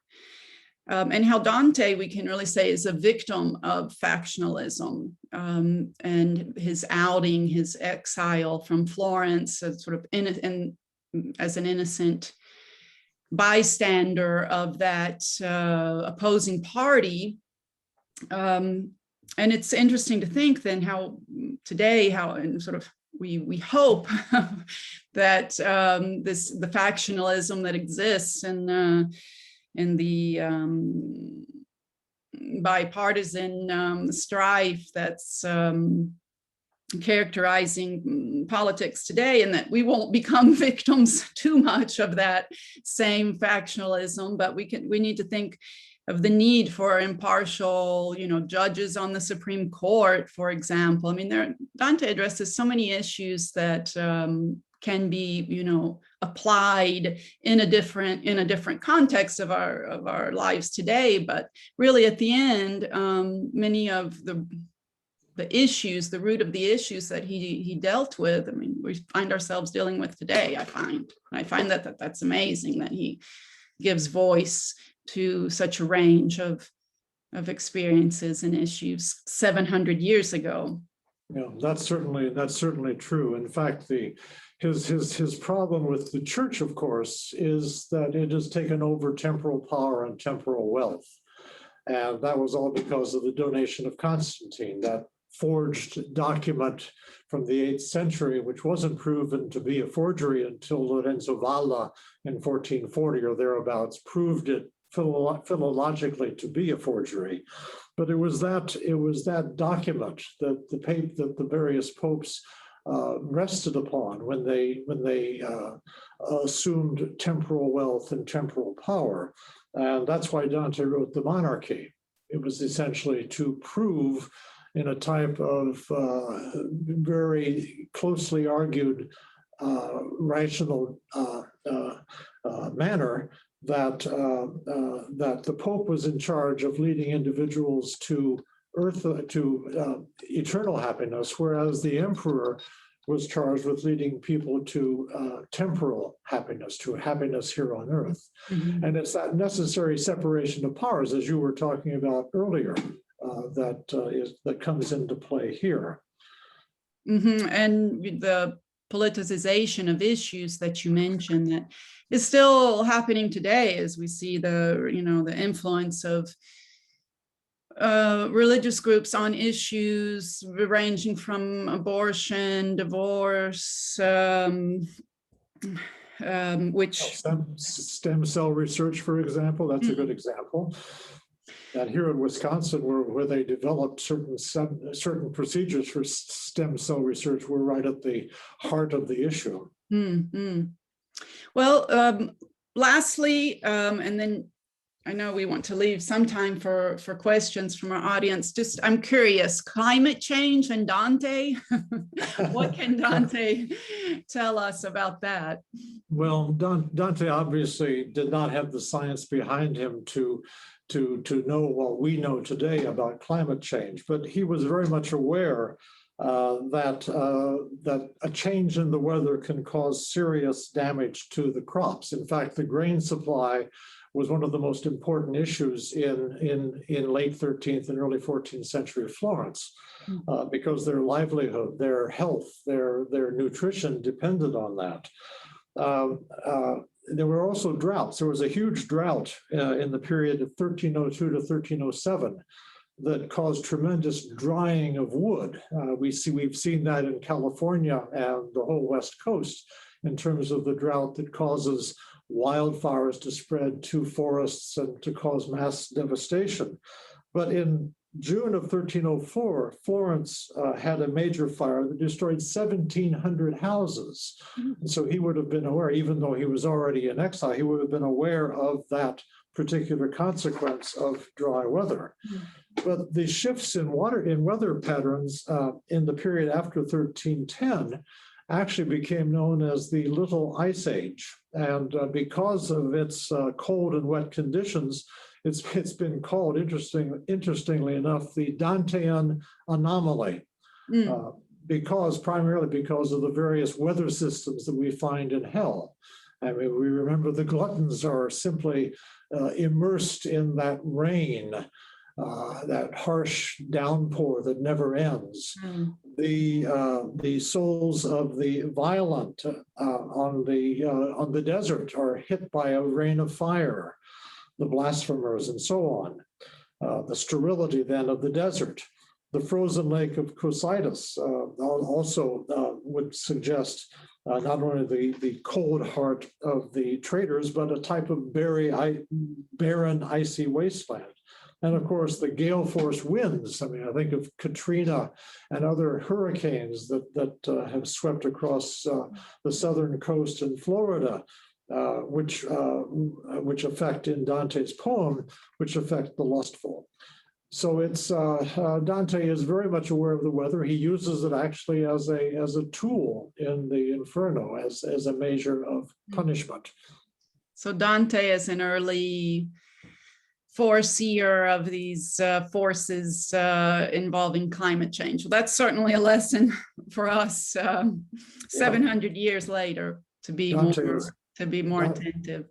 And how Dante, we can really say, is a victim of factionalism, and his outing, his exile from Florence as sort of as an innocent bystander of that opposing party, and it's interesting to think then how today, how and sort of we hope that the factionalism that exists in the bipartisan strife that's characterizing politics today, and that we won't become victims too much of that same factionalism, but we need to think of the need for impartial, judges on the Supreme Court, for example. I mean, Dante addresses so many issues that can be, applied in a different context of our lives today. But really, at the end, many of the issues, the root of the issues that he dealt with, I mean, we find ourselves dealing with today. I find that's amazing that he gives voice to such a range of experiences and issues 700 years ago.
Yeah, that's certainly true. In fact, his problem with the church, of course, is that it has taken over temporal power and temporal wealth. And that was all because of the donation of Constantine, that forged document from the 8th century, which wasn't proven to be a forgery until Lorenzo Valla in 1440 or thereabouts proved it philologically to be a forgery. But it was that document that the various popes rested upon when they assumed temporal wealth and temporal power. And that's why Dante wrote the Monarchy. It was essentially to prove in a type of very closely argued rational manner that the Pope was in charge of leading individuals to eternal happiness, whereas the Emperor was charged with leading people to temporal happiness, to happiness here on earth. Mm-hmm. And it's that necessary separation of powers, as you were talking about earlier, that comes into play here.
Mm-hmm. And the politicization of issues that you mentioned that is still happening today, as we see the influence of religious groups on issues ranging from abortion, divorce, which
stem cell research, for example, that's a good example. And here in Wisconsin, where they developed certain procedures for stem cell research, we're right at the heart of the issue.
Mm-hmm. Well, lastly, and then I know we want to leave some time for questions from our audience. Just, I'm curious, climate change and Dante, what can Dante tell us about that?
Well, Dante obviously did not have the science behind him to know what we know today about climate change, but he was very much aware that a change in the weather can cause serious damage to the crops. In fact, the grain supply was one of the most important issues in late 13th and early 14th century Florence, because their livelihood, their health, their nutrition depended on that. There were also droughts. There was a huge drought in the period of 1302 to 1307 that caused tremendous drying of wood. We've seen that in California and the whole West Coast in terms of the drought that causes wildfires to spread to forests and to cause mass devastation. But in June of 1304, Florence had a major fire that destroyed 1,700 houses. And so he would have been aware, even though he was already in exile, he would have been aware of that particular consequence of dry weather. But the shifts in weather patterns in the period after 1310 actually became known as the Little Ice Age. And because of its cold and wet conditions, it's been called, interestingly enough, the Dantean anomaly, primarily because of the various weather systems that we find in hell. I mean, we remember the gluttons are simply immersed in that rain, that harsh downpour that never ends. The souls of the violent on the desert are hit by a rain of fire, the blasphemers and so on. The sterility then of the desert. The frozen lake of Cocytus also would suggest not only the cold heart of the traders, but a type of barren, icy wasteland. And of course, the gale force winds. I mean, I think of Katrina and other hurricanes that have swept across the southern coast in Florida, which affect in Dante's poem, which affect the lustful. So it's Dante is very much aware of the weather. He uses it actually as a tool in the Inferno, as a measure of punishment.
So Dante is an early foreseer of these forces involving climate change. Well, that's certainly a lesson for us 700 years later to be more attentive.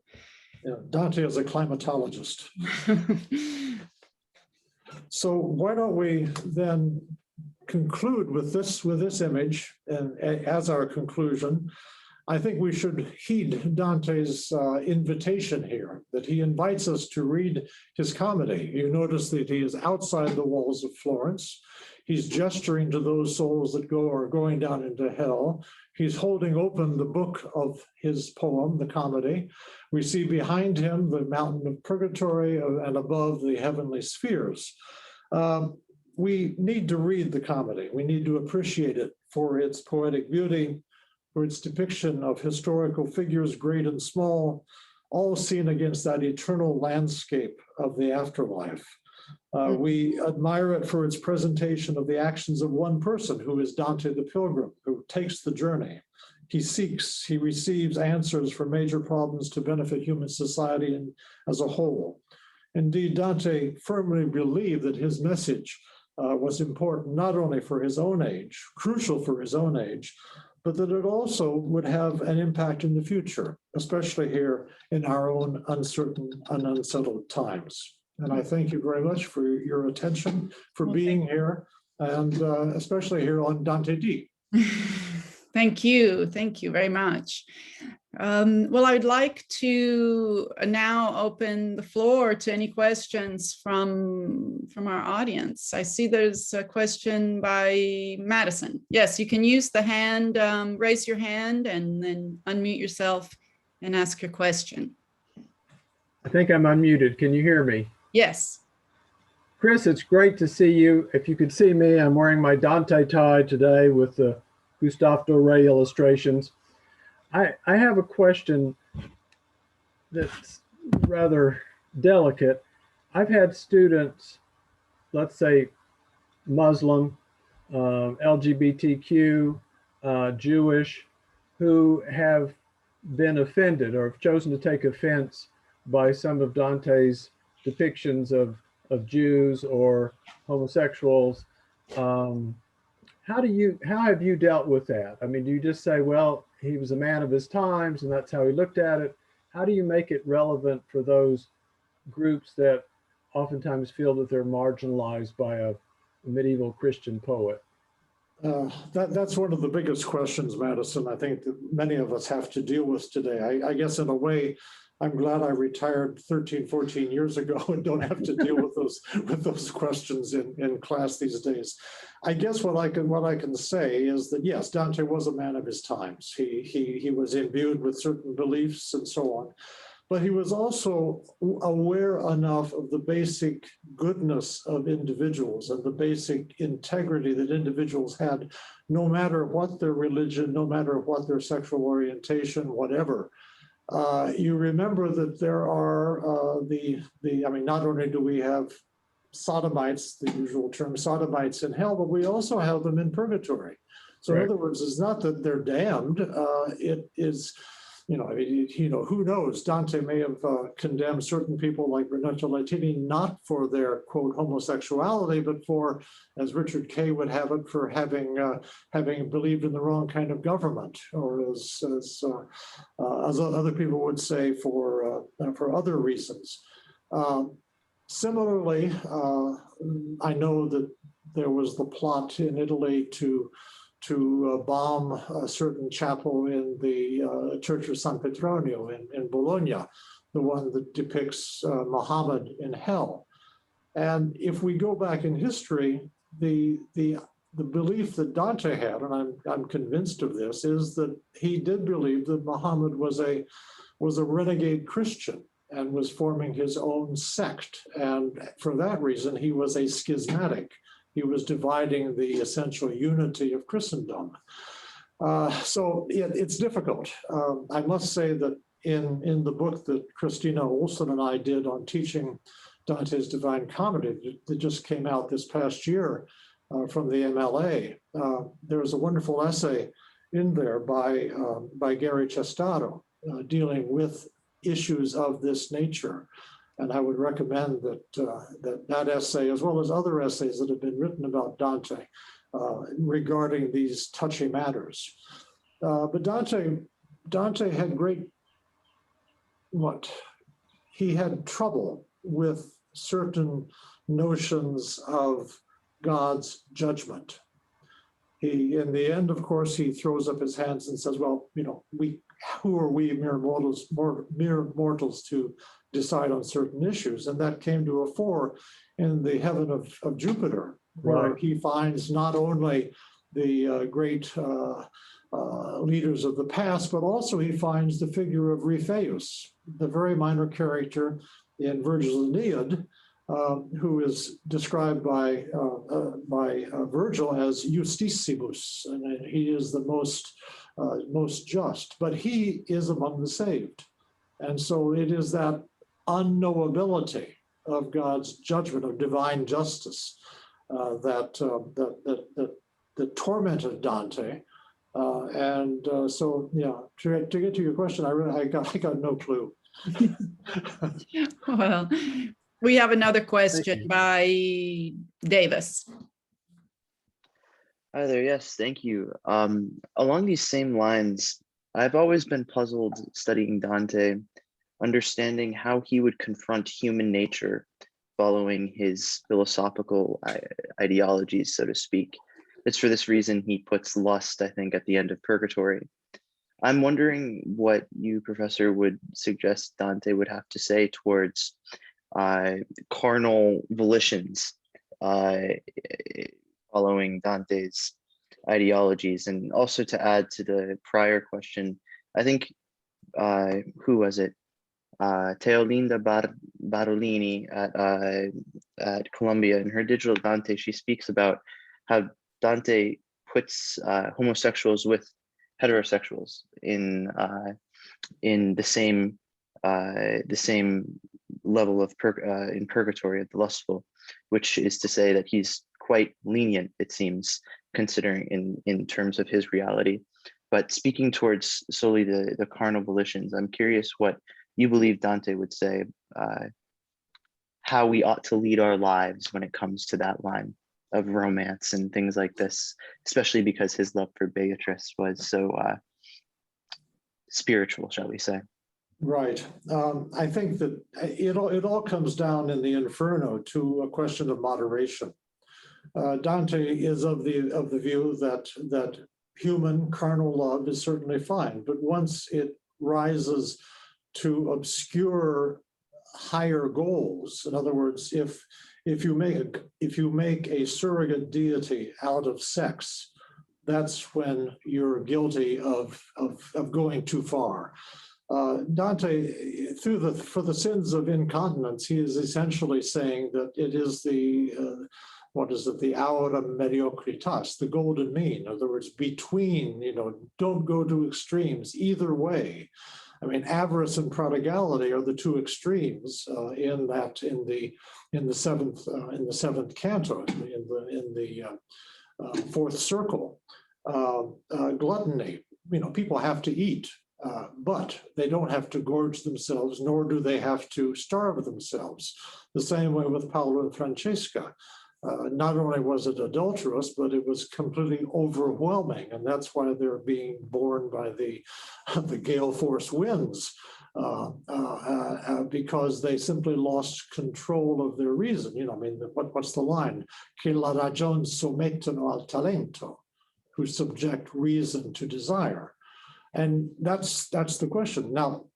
Yeah, Dante is a climatologist. So why don't we then conclude with this image, and as our conclusion, I think we should heed Dante's invitation here, that he invites us to read his comedy. You notice that he is outside the walls of Florence. He's gesturing to those souls that are going down into hell. He's holding open the book of his poem, the comedy. We see behind him the mountain of purgatory and above the heavenly spheres. We need to read the comedy. We need to appreciate it for its poetic beauty, for its depiction of historical figures, great and small, all seen against that eternal landscape of the afterlife. We admire it for its presentation of the actions of one person, who is Dante the Pilgrim, who takes the journey. He receives answers for major problems to benefit human society as a whole. Indeed, Dante firmly believed that his message was important not only for his own age, crucial for his own age, but that it also would have an impact in the future, especially here in our own uncertain and unsettled times. And I thank you very much for your attention, for being here, and especially here on Dantedì.
Thank you very much. Well, I would like to now open the floor to any questions from our audience. I see there's a question by Madison. Yes, you can use the hand, raise your hand, and then unmute yourself and ask your question.
I think I'm unmuted. Can you hear me?
Yes.
Chris, it's great to see you. If you could see me, I'm wearing my Dante tie today with the Gustave Doré illustrations. I have a question that's rather delicate. I've had students, let's say Muslim, LGBTQ, Jewish, who have been offended or have chosen to take offense by some of Dante's depictions of Jews or homosexuals. How have you dealt with that? I mean, do you just say, well, he was a man of his times and that's how he looked at it? How do you make it relevant for those groups that oftentimes feel that they're marginalized by a medieval Christian poet?
That's one of the biggest questions, Madison, I think that many of us have to deal with today. I guess in a way, I'm glad I retired 13, 14 years ago and don't have to deal with those questions in class these days. I guess what I can say is that yes, Dante was a man of his times. He was imbued with certain beliefs and so on, but he was also aware enough of the basic goodness of individuals and the basic integrity that individuals had, no matter what their religion, no matter what their sexual orientation, whatever. You remember that there are not only do we have sodomites, the usual term sodomites in hell, but we also have them in purgatory. So in other words, it's not that they're damned. It is, who knows? Dante may have condemned certain people like Renato Latini, not for their quote homosexuality, but for, as Richard Kay would have it, for having believed in the wrong kind of government, or as other people would say, for other reasons. Similarly, I know that there was the plot in Italy to bomb a certain chapel in the Church of San Petronio in Bologna, the one that depicts Muhammad in hell. And if we go back in history, the belief that Dante had, and I'm convinced of this, is that he did believe that Muhammad was a renegade Christian and was forming his own sect. And for that reason, he was a schismatic. He was dividing the essential unity of Christendom. So it's difficult. I must say that in the book that Christina Olson and I did on teaching Dante's Divine Comedy that just came out this past year from the MLA, there's a wonderful essay in there by Gary Chestato dealing with issues of this nature. And I would recommend that essay, as well as other essays that have been written about Dante regarding these touchy matters. But Dante had he had trouble with certain notions of God's judgment. In the end, of course, he throws up his hands and says, well, who are we mere mortals to decide on certain issues? And that came to a fore in the heaven of Jupiter, where he finds not only the great leaders of the past, but also he finds the figure of Ripheus, the very minor character in Virgil's Aeneid, who is described by Virgil as Justitissimus, and he is the most just, but he is among the saved. And so it is that unknowability of God's judgment, of divine justice, that tormented Dante. So yeah, to get to your question, I got no clue.
Well, we have another question by Davis.
Hi there. Yes, thank you. Along these same lines, I've always been puzzled studying Dante, understanding how he would confront human nature following his philosophical ideologies, so to speak. It's for this reason he puts lust, I think, at the end of Purgatory. I'm wondering what you, Professor, would suggest Dante would have to say towards carnal volitions following Dante's ideologies. And also to add to the prior question, I think, who was it? Teolinda Barolini at Columbia, in her digital Dante, she speaks about how Dante puts homosexuals with heterosexuals in the same level of in purgatory at the lustful, which is to say that he's quite lenient, it seems, considering in terms of his reality. But speaking towards solely the carnal volitions, I'm curious what you believe Dante would say, how we ought to lead our lives when it comes to that line of romance and things like this, especially because his love for Beatrice was so spiritual, shall we say.
Right. I think that it all comes down in the Inferno to a question of moderation. Dante is of the view that human carnal love is certainly fine, but once it rises to obscure higher goals, in other words, if you make a surrogate deity out of sex, that's when you're guilty of going too far. Dante, for the sins of incontinence, he is essentially saying that it is the aura mediocritas, the golden mean. In other words, between, don't go to extremes either way. I mean, avarice and prodigality are the two extremes in the seventh canto, in the fourth circle. Gluttony, people have to eat, but they don't have to gorge themselves, nor do they have to starve themselves. The same way with Paolo and Francesca. Not only was it adulterous, but it was completely overwhelming, and that's why they're being borne by the gale force winds, because they simply lost control of their reason. What's the line? Che la ragion sommettono al talento, who subject reason to desire, and that's the question. Now,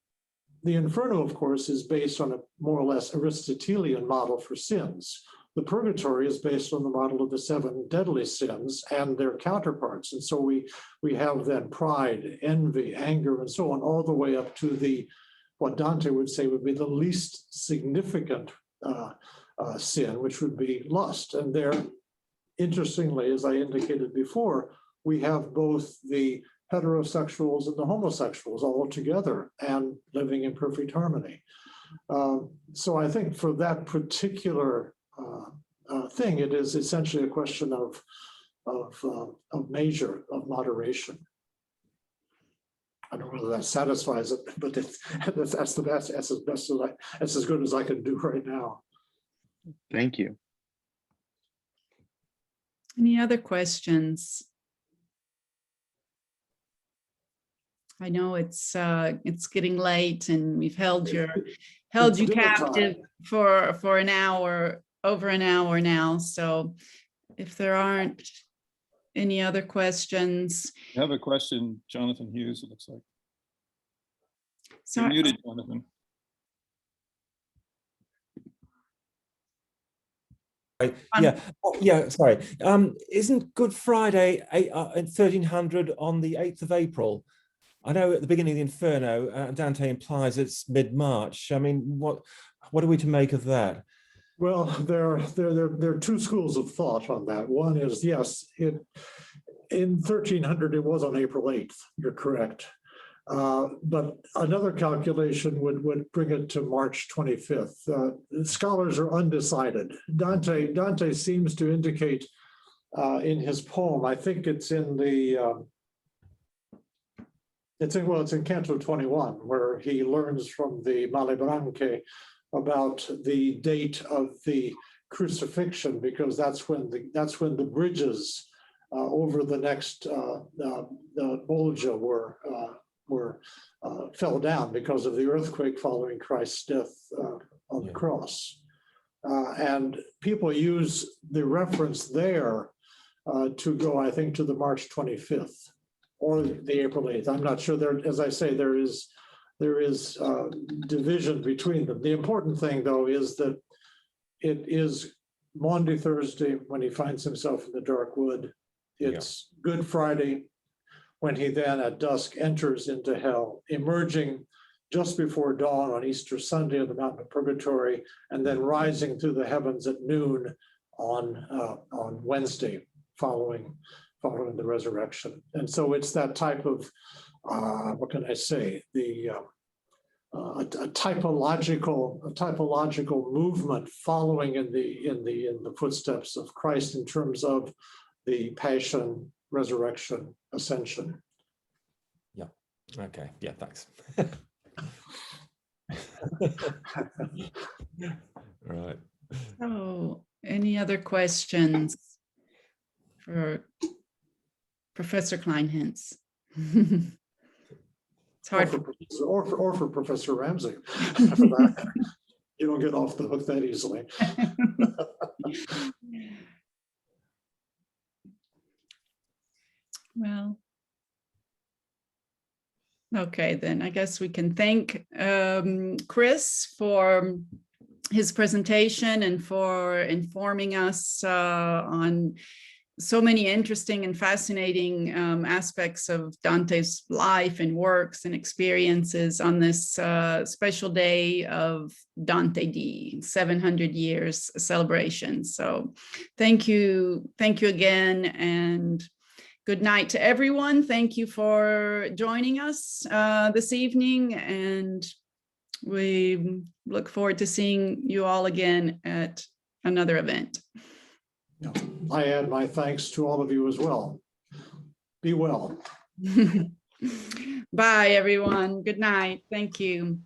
the Inferno, of course, is based on a more or less Aristotelian model for sins. the purgatory is based on the model of the 7 deadly sins and their counterparts. And so we have then pride, envy, anger, and so on, all the way up to the, what Dante would say would be the least significant sin, which would be lust. And there, interestingly, as I indicated before, we have both the heterosexuals and the homosexuals all together and living in perfect harmony. So I think for that particular thing, it is essentially a question of measure, of moderation. I don't know whether that satisfies it, but that's the best. That's as good as I can do right now.
Thank you.
Any other questions? I know it's getting late, and we've held you captive for an hour, over an hour now. So if there aren't any other questions.
I have a question, Jonathan Hughes, it looks like.
Sorry.
You're muted, Jonathan.
Yeah, sorry. Isn't Good Friday 1300 on the 8th of April? I know at the beginning of the Inferno, Dante implies it's mid-March. I mean, what are we to make of that?
Well, there are two schools of thought on that. One is, yes, in 1300, it was on April 8th, you're correct. But another calculation would bring it to March 25th. Scholars are undecided. Dante seems to indicate in his poem, I think it's in the, it's in Canto 21, where he learns from the Malebranche about the date of the crucifixion, because that's when the bridges over the next Bolgia fell down because of the earthquake following Christ's death on the cross. And people use the reference there to go, I think, to the March 25th or the April 8th. I'm not sure. There, as I say, there is division between them. The important thing, though, is that it is Maundy Thursday when he finds himself in the dark wood. It's Good Friday when he then at dusk enters into hell, emerging just before dawn on Easter Sunday on the Mountain of Purgatory, and then rising through the heavens at noon on Wednesday following the resurrection. And so it's that type of what can I say? A typological movement following in the footsteps of Christ in terms of the passion, resurrection, ascension.
Yeah. Okay. Yeah. Thanks. Right.
So, any other questions for Professor Kleinhenz? It's hard
or for Professor Ramsey. For that. You don't get off the hook that easily.
Well, okay, then I guess we can thank Chris for his presentation and for informing us on so many interesting and fascinating aspects of Dante's life and works and experiences on this special day of Dantedì, 700 years celebration. So thank you again, and good night to everyone. Thank you for joining us this evening, and we look forward to seeing you all again at another event.
I add my thanks to all of you as well. Be well.
Bye, everyone. Good night. Thank you.